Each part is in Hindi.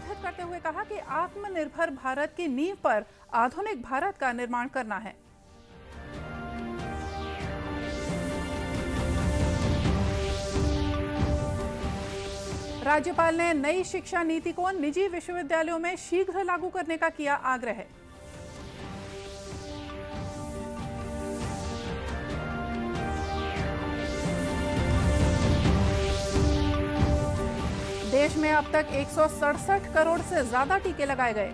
संबोधित करते हुए कहा कि आत्मनिर्भर भारत की नींव पर आधुनिक भारत का निर्माण करना है। राज्यपाल ने नई शिक्षा नीति को निजी विश्वविद्यालयों में शीघ्र लागू करने का किया आग्रह। देश में अब तक 167 करोड़ से ज्यादा टीके लगाए गए।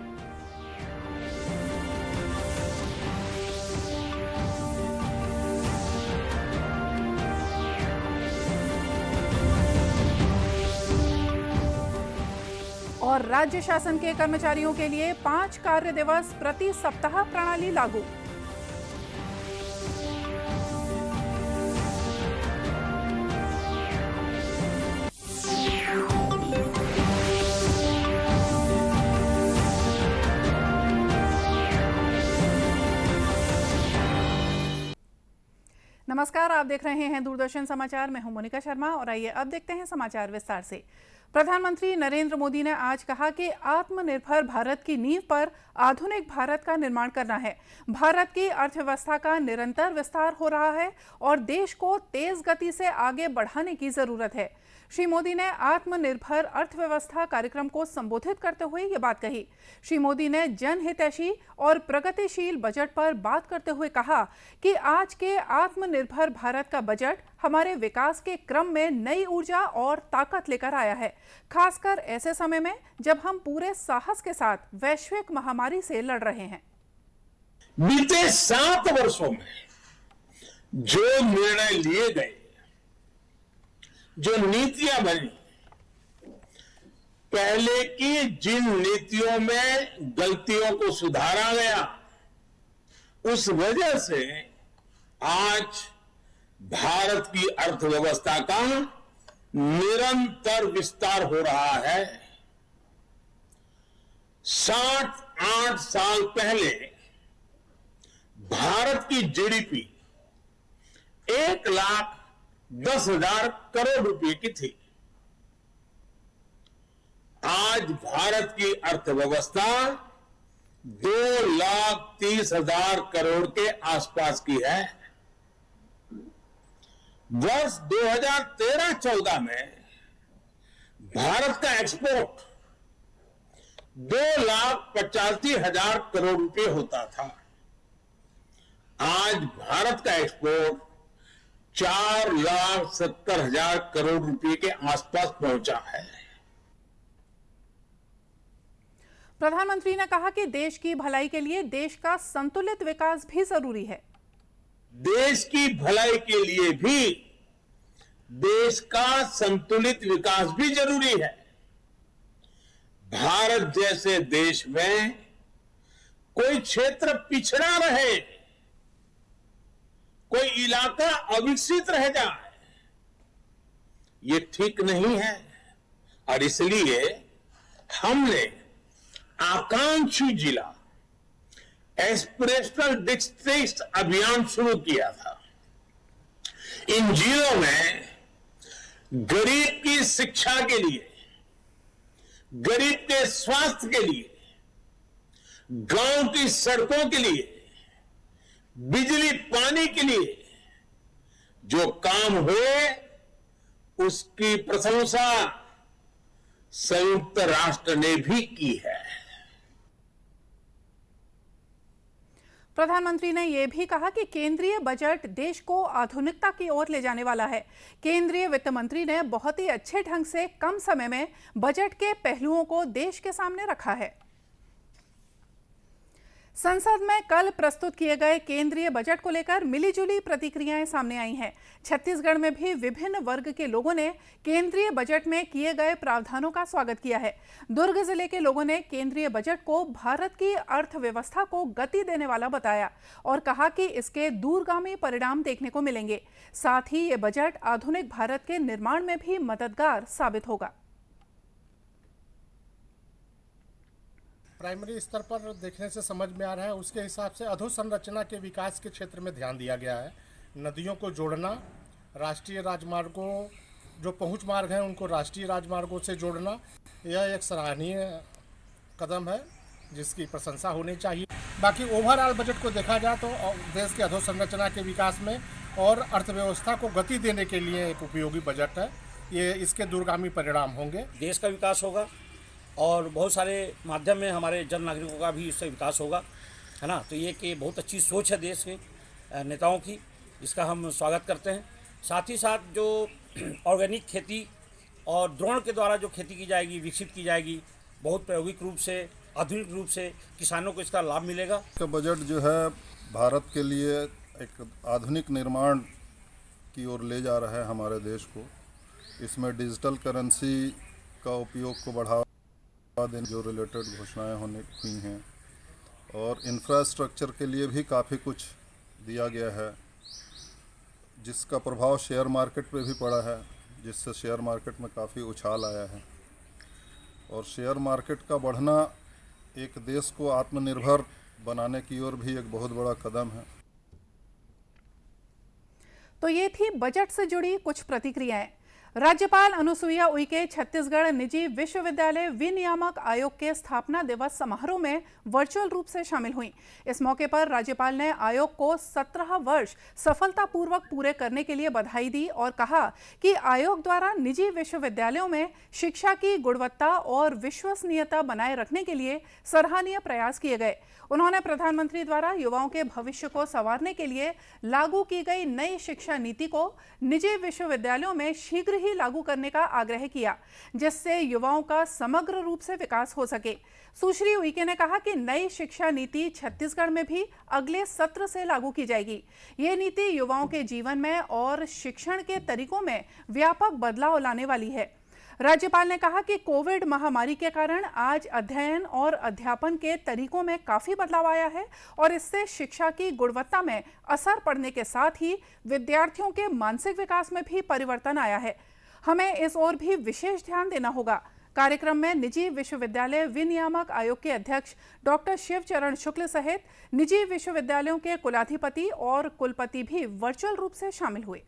और राज्य शासन के कर्मचारियों के लिए 5 कार्य दिवस प्रति सप्ताह प्रणाली लागू। नमस्कार, आप देख रहे हैं दूरदर्शन समाचार। मैं हूं मोनिका शर्मा और आइए अब देखते हैं समाचार विस्तार से। प्रधानमंत्री नरेंद्र मोदी ने आज कहा कि आत्मनिर्भर भारत की नींव पर आधुनिक भारत का निर्माण करना है। भारत की अर्थव्यवस्था का निरंतर विस्तार हो रहा है और देश को तेज गति से आगे बढ़ाने की जरूरत है। श्री मोदी ने आत्मनिर्भर अर्थव्यवस्था कार्यक्रम को संबोधित करते हुए ये बात कही। श्री मोदी ने जनहितैषी और प्रगतिशील बजट पर बात करते हुए कहा कि आज के आत्मनिर्भर भारत का बजट हमारे विकास के क्रम में नई ऊर्जा और ताकत लेकर आया है, खासकर ऐसे समय में जब हम पूरे साहस के साथ वैश्विक महामारी से लड़ रहे हैं। बीते 7 वर्षों में जो निर्णय लिए गए, जो नीतियां बनी, पहले की जिन नीतियों में गलतियों को सुधारा गया, उस वजह से आज भारत की अर्थव्यवस्था का निरंतर विस्तार हो रहा है। 7-8 साल पहले भारत की जीडीपी 1,10,000 करोड़ रुपए की थी। आज भारत की अर्थव्यवस्था 2,30,000 करोड़ के आसपास की है। वर्ष 2013-14 में भारत का एक्सपोर्ट 2,85,000 करोड़ रुपए होता था। आज भारत का एक्सपोर्ट 4,70,000 करोड़ रुपए के आसपास पहुंचा है। प्रधानमंत्री ने कहा कि देश की भलाई के लिए देश का संतुलित विकास भी जरूरी है। देश की भलाई के लिए भी देश का संतुलित विकास भी जरूरी है। भारत जैसे देश में कोई क्षेत्र पिछड़ा रहे, कोई इलाका अविकसित रह जाए, ये ठीक नहीं है। और इसलिए हमने आकांक्षी जिला एस्पिरेशनल डिस्ट्रिक्ट अभियान शुरू किया था। इन जिलों में गरीब की शिक्षा के लिए, गरीब के स्वास्थ्य के लिए, गांव की सड़कों के लिए, बिजली पानी के लिए जो काम हुए, उसकी प्रशंसा संयुक्त राष्ट्र ने भी की है। प्रधानमंत्री ने यह भी कहा कि केंद्रीय बजट देश को आधुनिकता की ओर ले जाने वाला है। केंद्रीय वित्त मंत्री ने बहुत ही अच्छे ढंग से कम समय में बजट के पहलुओं को देश के सामने रखा है। संसद में कल प्रस्तुत किए गए केंद्रीय बजट को लेकर मिलीजुली प्रतिक्रियाएं सामने आई हैं। छत्तीसगढ़ में भी विभिन्न वर्ग के लोगों ने केंद्रीय बजट में किए गए प्रावधानों का स्वागत किया है। दुर्ग जिले के लोगों ने केंद्रीय बजट को भारत की अर्थव्यवस्था को गति देने वाला बताया और कहा कि इसके दूरगामी परिणाम देखने को मिलेंगे। साथ ही ये बजट आधुनिक भारत के निर्माण में भी मददगार साबित होगा। प्राइमरी स्तर पर देखने से समझ में आ रहा है, उसके हिसाब से अधोसंरचना के विकास के क्षेत्र में ध्यान दिया गया है। नदियों को जोड़ना, राष्ट्रीय राजमार्गों जो पहुंच मार्ग हैं उनको राष्ट्रीय राजमार्गों से जोड़ना, यह एक सराहनीय कदम है जिसकी प्रशंसा होनी चाहिए। बाकी ओवरऑल बजट को देखा जाए तो देश के अधोसंरचना के विकास में और अर्थव्यवस्था को गति देने के लिए एक उपयोगी बजट है। ये इसके दूरगामी परिणाम होंगे। देश का विकास होगा और बहुत सारे माध्यम में हमारे जन नागरिकों का भी इससे विकास होगा, है ना। तो ये कि बहुत अच्छी सोच है देश के नेताओं की, जिसका हम स्वागत करते हैं। साथ ही साथ जो ऑर्गेनिक खेती और ड्रोन के द्वारा जो खेती की जाएगी, विकसित की जाएगी, बहुत प्रायोगिक रूप से, आधुनिक रूप से किसानों को इसका लाभ मिलेगा। का बजट जो है भारत के लिए एक आधुनिक निर्माण की ओर ले जा रहा है हमारे देश को। इसमें डिजिटल करेंसी का उपयोग को बढ़ावा देने जो रिलेटेड घोषणाएं हुई हैं और इंफ्रास्ट्रक्चर के लिए भी काफ़ी कुछ दिया गया है, जिसका प्रभाव शेयर मार्केट पे भी पड़ा है, जिससे शेयर मार्केट में काफ़ी उछाल आया है। और शेयर मार्केट का बढ़ना एक देश को आत्मनिर्भर बनाने की ओर भी एक बहुत बड़ा कदम है। तो ये थी बजट से जुड़ी कुछ प्रतिक्रियाएं। राज्यपाल अनुसुईया उइके छत्तीसगढ़ निजी विश्वविद्यालय विनियामक आयोग के स्थापना दिवस समारोह में वर्चुअल रूप से शामिल हुई। इस मौके पर राज्यपाल ने आयोग को 17 वर्ष सफलतापूर्वक पूरे करने के लिए बधाई दी और कहा कि आयोग द्वारा निजी विश्वविद्यालयों में शिक्षा की गुणवत्ता और विश्वसनीयता बनाए रखने के लिए सराहनीय प्रयास किए गए। उन्होंने प्रधानमंत्री द्वारा युवाओं के भविष्य को संवारने के लिए लागू की गई नई शिक्षा नीति को निजी विश्वविद्यालयों में शीघ्र ही लागू करने का आग्रह किया, जिससे युवाओं का समग्र रूप से विकास हो सके। सुश्री उइके ने कहा कि नई शिक्षा नीति छत्तीसगढ़ में भी अगले सत्र से लागू की जाएगी। ये नीति युवाओं के जीवन में और शिक्षण के तरीकों में व्यापक बदलाव लाने वाली है। राज्यपाल ने कहा कि कोविड महामारी के कारण आज अध्ययन और अध्यापन के तरीकों में काफी बदलाव आया है और इससे शिक्षा की गुणवत्ता में असर पड़ने के साथ ही विद्यार्थियों के मानसिक विकास में भी परिवर्तन आया है। हमें इस ओर भी विशेष ध्यान देना होगा। कार्यक्रम में निजी विश्वविद्यालय विनियामक आयोग के अध्यक्ष डॉक्टर शिवचरण शुक्ल सहित निजी विश्वविद्यालयों के कुलाधिपति और कुलपति भी वर्चुअल रूप से शामिल हुए।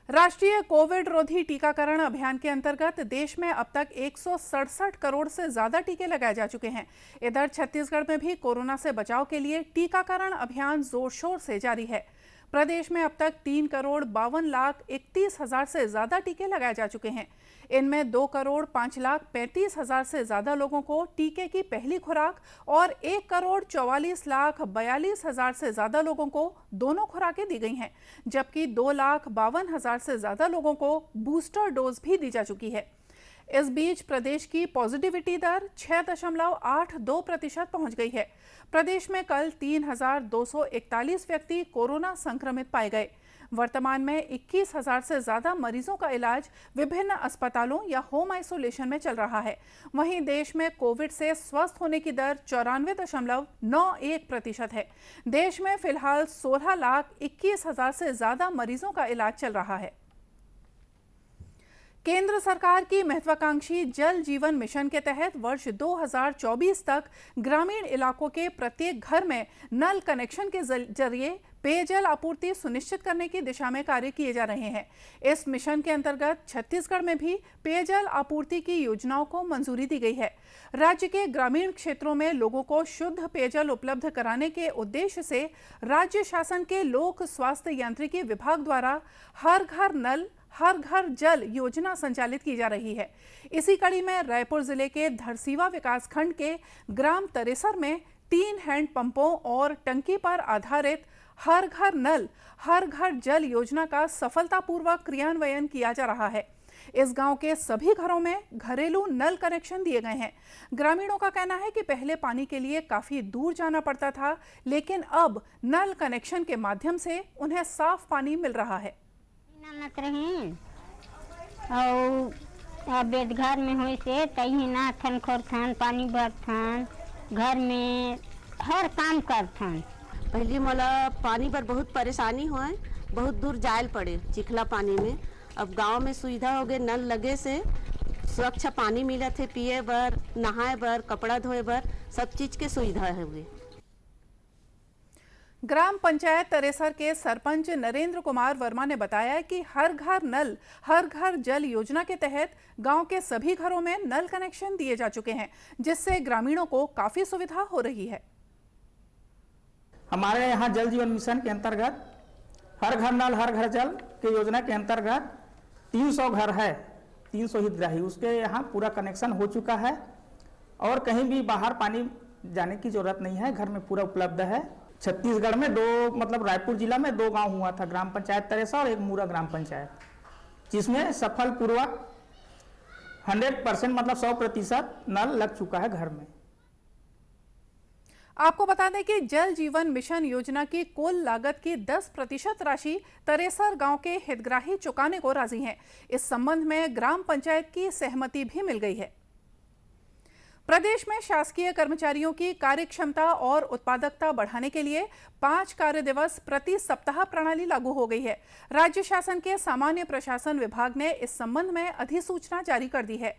राष्ट्रीय कोविड रोधी टीकाकरण अभियान के अंतर्गत देश में अब तक 167 करोड़ से ज्यादा टीके लगाए जा चुके हैं। इधर छत्तीसगढ़ में भी कोरोना से बचाव के लिए टीकाकरण अभियान जोर शोर से जारी है। प्रदेश में अब तक 3,52,31,000 से ज्यादा टीके लगाए जा चुके हैं। इनमें 2,05,35,000 से ज्यादा लोगों को टीके की पहली खुराक और 1,44,42,000 से ज्यादा लोगों को दोनों खुराकें दी गई हैं, जबकि 2,52,000 से ज्यादा लोगों को बूस्टर डोज भी दी जा चुकी है। इस बीच प्रदेश की पॉजिटिविटी दर 6.82% पहुंच गई है। प्रदेश में कल 3,241 व्यक्ति कोरोना संक्रमित पाए गए। वर्तमान में 21,000 से ज्यादा मरीजों का इलाज विभिन्न अस्पतालों या होम आइसोलेशन में चल रहा है। वहीं देश में कोविड से स्वस्थ होने की दर 94.91% है। देश में फिलहाल 16,21,000 से ज्यादा मरीजों का इलाज चल रहा है। केंद्र सरकार की महत्वाकांक्षी जल जीवन मिशन के तहत वर्ष 2024 तक ग्रामीण इलाकों के प्रत्येक घर में नल कनेक्शन के जरिए पेयजल आपूर्ति सुनिश्चित करने की दिशा में कार्य किए जा रहे हैं। इस मिशन के अंतर्गत छत्तीसगढ़ में भी पेयजल आपूर्ति की योजनाओं को मंजूरी दी गई है। राज्य के ग्रामीण क्षेत्रों में लोगों को शुद्ध पेयजल उपलब्ध कराने के उद्देश्य से राज्य शासन के लोक स्वास्थ्य यांत्रिकी विभाग द्वारा हर घर नल हर घर जल योजना संचालित की जा रही है। इसी कड़ी में रायपुर जिले के धरसीवा विकासखंड के ग्राम तरेसर में 3 हैंड पंपों और टंकी पर आधारित हर घर नल हर घर जल योजना का सफलतापूर्वक क्रियान्वयन किया जा रहा है। इस गांव के सभी घरों में घरेलू नल कनेक्शन दिए गए हैं। ग्रामीणों का कहना है कि पहले पानी के लिए काफी दूर जाना पड़ता था, लेकिन अब नल कनेक्शन के माध्यम से उन्हें साफ पानी मिल रहा है। नमत रही और बेदघर में हुई से तही ना थन खोर थन पानी भर थन घर में हर काम कर थन। पहले मोला पानी पर बहुत परेशानी हुआ, बहुत दूर जायल पड़े चिखला पानी में। अब गांव में सुविधा हो गए, नल लगे से स्वच्छ पानी मिला थे पिए बर, नहाए बर, कपड़ा धोए बर, सब चीज के सुविधा है हुए। ग्राम पंचायत तरेसर के सरपंच नरेंद्र कुमार वर्मा ने बताया कि हर घर नल हर घर जल योजना के तहत गांव के सभी घरों में नल कनेक्शन दिए जा चुके हैं, जिससे ग्रामीणों को काफी सुविधा हो रही है। हमारे यहाँ जल जीवन मिशन के अंतर्गत हर घर नल हर घर जल के योजना के अंतर्गत 300 घर है, 300 हितग्राही, उसके यहाँ पूरा कनेक्शन हो चुका है और कहीं भी बाहर पानी जाने की जरूरत नहीं है, घर में पूरा उपलब्ध है। छत्तीसगढ़ में रायपुर जिला में 2 गांव हुआ था, ग्राम पंचायत तरेसर और एक मूरा ग्राम पंचायत, जिसमें सफलपूर्वक 100% 100% नल लग चुका है घर में। आपको बता दें कि जल जीवन मिशन योजना की कुल लागत की 10% राशि तरेसर गांव के हितग्राही चुकाने को राजी हैं। इस संबंध में ग्राम पंचायत की सहमति भी मिल गई है। प्रदेश में शासकीय कर्मचारियों की कार्यक्षमता और उत्पादकता बढ़ाने के लिए 5 कार्य दिवस प्रति सप्ताह प्रणाली लागू हो गई है। राज्य शासन के सामान्य प्रशासन विभाग ने इस संबंध में अधिसूचना जारी कर दी है।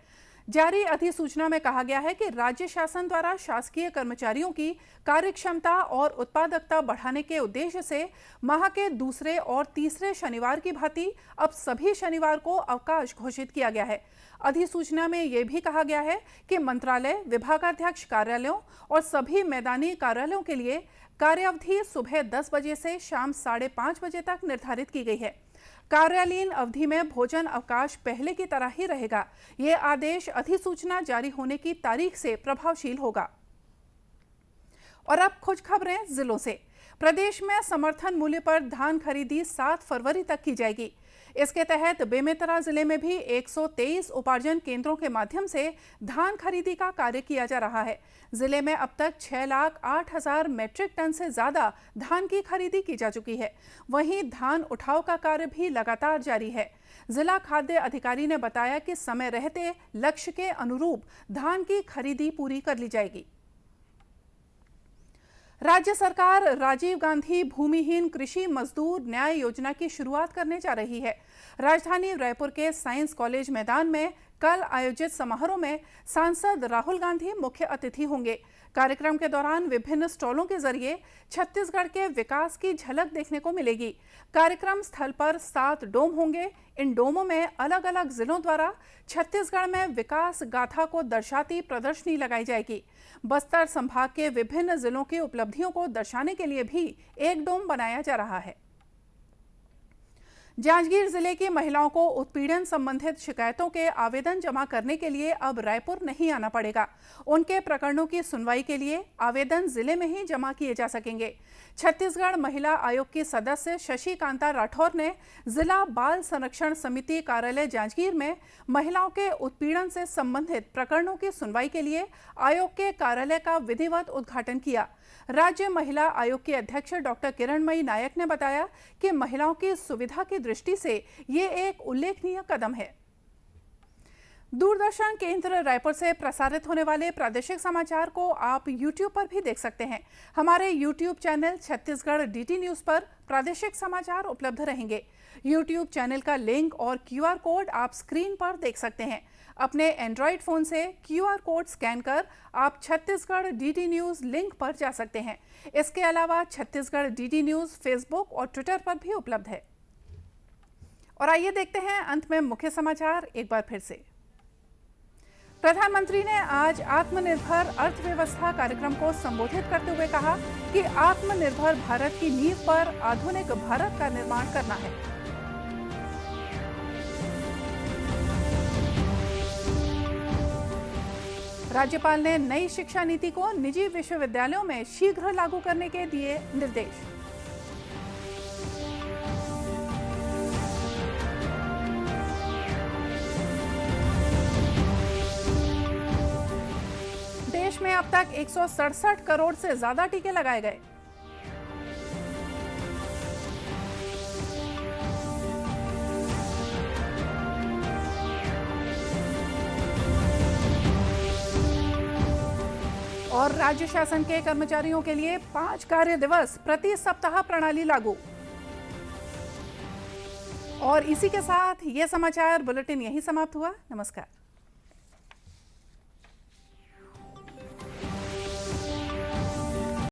जारी अधिसूचना में कहा गया है कि राज्य शासन द्वारा शासकीय कर्मचारियों की कार्यक्षमता और उत्पादकता बढ़ाने के उद्देश्य से माह के दूसरे और तीसरे शनिवार की भांति अब सभी शनिवार को अवकाश घोषित किया गया है। अधिसूचना में यह भी कहा गया है कि मंत्रालय, विभागाध्यक्ष कार्यालयों और सभी मैदानी कार्यालयों के लिए कार्यावधि सुबह 10 बजे से शाम 5:30 बजे तक निर्धारित की गई है। कार्यालयीन अवधि में भोजन अवकाश पहले की तरह ही रहेगा। यह आदेश अधिसूचना जारी होने की तारीख से प्रभावशील होगा। और अब कुछ खबरें जिलों से। प्रदेश में समर्थन मूल्य पर धान खरीदी 7 फरवरी तक की जाएगी। इसके तहत बेमेतरा जिले में भी 123 उपार्जन केंद्रों के माध्यम से धान खरीदी का कार्य किया जा रहा है। जिले में अब तक 6,08,000 मैट्रिक टन से ज्यादा धान की खरीदी की जा चुकी है। वहीं धान उठाव का कार्य भी लगातार जारी है। जिला खाद्य अधिकारी ने बताया कि समय रहते लक्ष्य के अनुरूप धान की खरीदी पूरी कर ली जाएगी। राज्य सरकार राजीव गांधी भूमिहीन कृषि मजदूर न्याय योजना की शुरुआत करने जा रही है। राजधानी रायपुर के साइंस कॉलेज मैदान में कल आयोजित समारोह में सांसद राहुल गांधी मुख्य अतिथि होंगे। कार्यक्रम के दौरान विभिन्न स्टॉलों के जरिए छत्तीसगढ़ के विकास की झलक देखने को मिलेगी। कार्यक्रम स्थल पर 7 डोम होंगे। इन डोमों में अलग अलग जिलों द्वारा छत्तीसगढ़ में विकास गाथा को दर्शाती प्रदर्शनी लगाई जाएगी। बस्तर संभाग के विभिन्न जिलों की उपलब्धियों को दर्शाने के लिए भी एक डोम बनाया जा रहा है। जांजगीर जिले की महिलाओं को उत्पीड़न संबंधित शिकायतों के आवेदन जमा करने के लिए अब रायपुर नहीं आना पड़ेगा। उनके प्रकरणों की सुनवाई के लिए आवेदन जिले में ही जमा किए जा सकेंगे। छत्तीसगढ़ महिला आयोग की सदस्य शशि कांता राठौर ने जिला बाल संरक्षण समिति कार्यालय जांजगीर में महिलाओं के उत्पीड़न से संबंधित प्रकरणों की सुनवाई के लिए आयोग के कार्यालय का विधिवत उद्घाटन किया। राज्य महिला आयोग की अध्यक्ष डॉक्टर किरणमयी नायक ने बताया कि महिलाओं की सुविधा की दृष्टि से ये एक उल्लेखनीय कदम है। दूरदर्शन केंद्र रायपुर से प्रसारित होने वाले प्रादेशिक समाचार को आप YouTube पर भी देख सकते हैं। हमारे YouTube channel Chhattisgarh DT news पर प्रादेशिक समाचार उपलब्ध रहेंगे। YouTube चैनल का लिंक और QR कोड आप स्क्रीन पर देख सकते हैं। अपने एंड्रॉइड फोन से QR कोड स्कैन कर आप छत्तीसगढ़ DT न्यूज लिंक पर जा सकते हैं। इसके अलावा छत्तीसगढ़ DT न्यूज फेसबुक और ट्विटर पर भी उपलब्ध है। और आइए देखते हैं अंत में मुख्य समाचार एक बार फिर से। प्रधानमंत्री ने आज आत्मनिर्भर अर्थव्यवस्था कार्यक्रम को संबोधित करते हुए कहा कि आत्मनिर्भर भारत की नींव पर आधुनिक भारत का निर्माण करना है। राज्यपाल ने नई शिक्षा नीति को निजी विश्वविद्यालयों में शीघ्र लागू करने के दिए निर्देश। देश में अब तक 167 करोड़ से ज्यादा टीके लगाए गए। और राज्य शासन के कर्मचारियों के लिए 5 कार्य दिवस प्रति सप्ताह प्रणाली लागू। और इसी के साथ ये समाचार बुलेटिन यहीं समाप्त हुआ। नमस्कार।